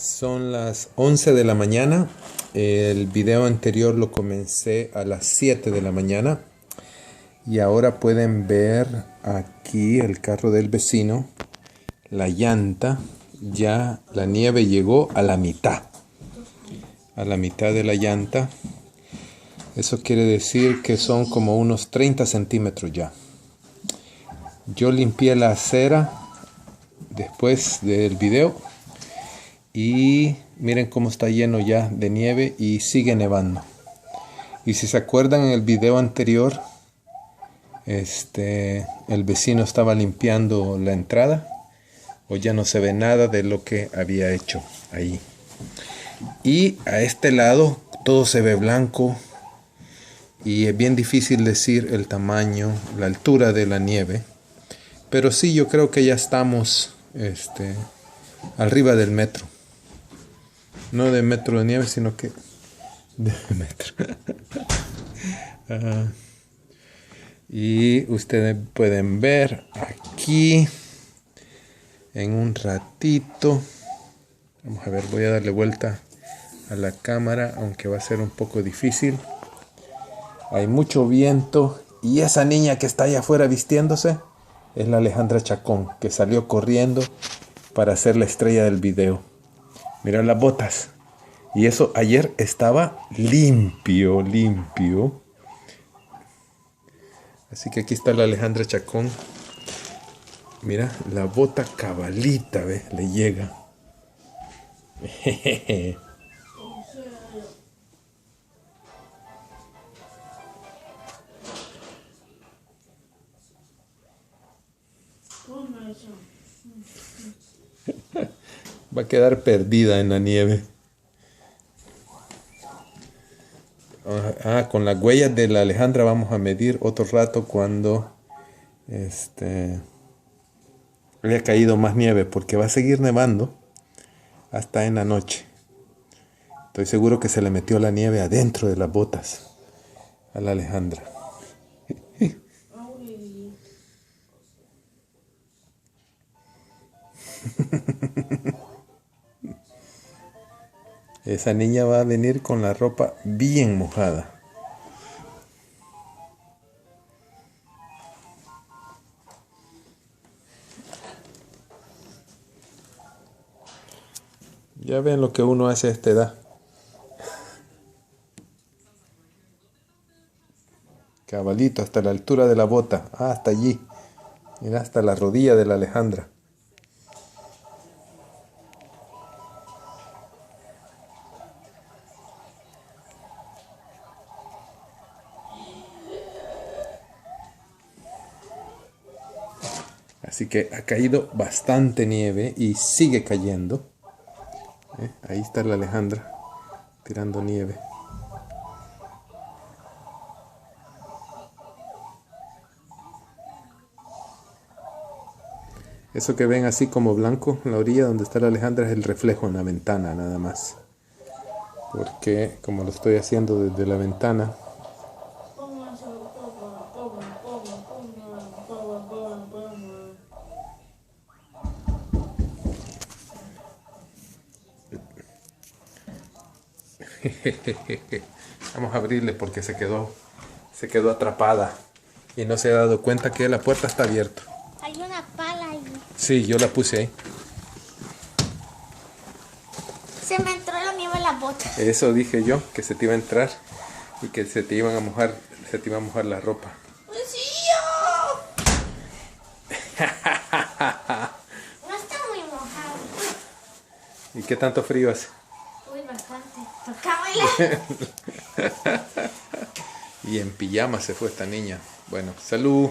Son las 11 de la mañana. El video anterior lo comencé a las 7 de la mañana. Y ahora pueden ver aquí el carro del vecino. La llanta. Ya la nieve llegó a la mitad. A la mitad de la llanta. Eso quiere decir que son como unos 30 centímetros ya. Yo limpié la acera después del video. Y miren cómo está lleno ya de nieve y sigue nevando. Y si se acuerdan, en el video anterior, el vecino estaba limpiando la entrada. Hoy ya no se ve nada de lo que había hecho ahí. Y a este lado todo se ve blanco. Y es bien difícil decir el tamaño, la altura de la nieve. Pero sí, yo creo que ya estamos arriba del metro. No de metro de nieve, sino que de metro. Y ustedes pueden ver aquí en un ratito. Vamos a ver, voy a darle vuelta a la cámara, aunque va a ser un poco difícil. Hay mucho viento y esa niña que está allá afuera vistiéndose es la Alejandra Chacón, que salió corriendo para ser la estrella del video. Mira las botas. Y eso ayer estaba limpio. Así que aquí está la Alejandra Chacón. Mira, la bota cabalita, ¿ves? Le llega. Va a quedar perdida en la nieve. Con las huellas de la Alejandra vamos a medir otro rato cuando haya caído más nieve, porque va a seguir nevando hasta en la noche. Estoy seguro que se le metió la nieve adentro de las botas a la Alejandra. Esa niña va a venir con la ropa bien mojada. Ya ven lo que uno hace a esta edad. Cabalito, hasta la altura de la bota. Hasta allí. Mira, hasta la rodilla de la Alejandra. Así que ha caído bastante nieve y sigue cayendo. Ahí está la Alejandra tirando nieve. Eso que ven así como blanco en la orilla donde está la Alejandra es el reflejo en la ventana nada más. Porque como lo estoy haciendo desde la ventana, vamos a abrirle porque se quedó atrapada y no se ha dado cuenta que la puerta está abierta. Hay una pala ahí. Sí, yo la puse ahí. Se me entró la nieve en las botas. Eso dije yo, que se te iba a entrar y que se te iba a mojar la ropa. No está muy mojado. ¿Y qué tanto frío hace? Uy, bastante. Toca bailar. Y en pijama se fue esta niña. Bueno, salud.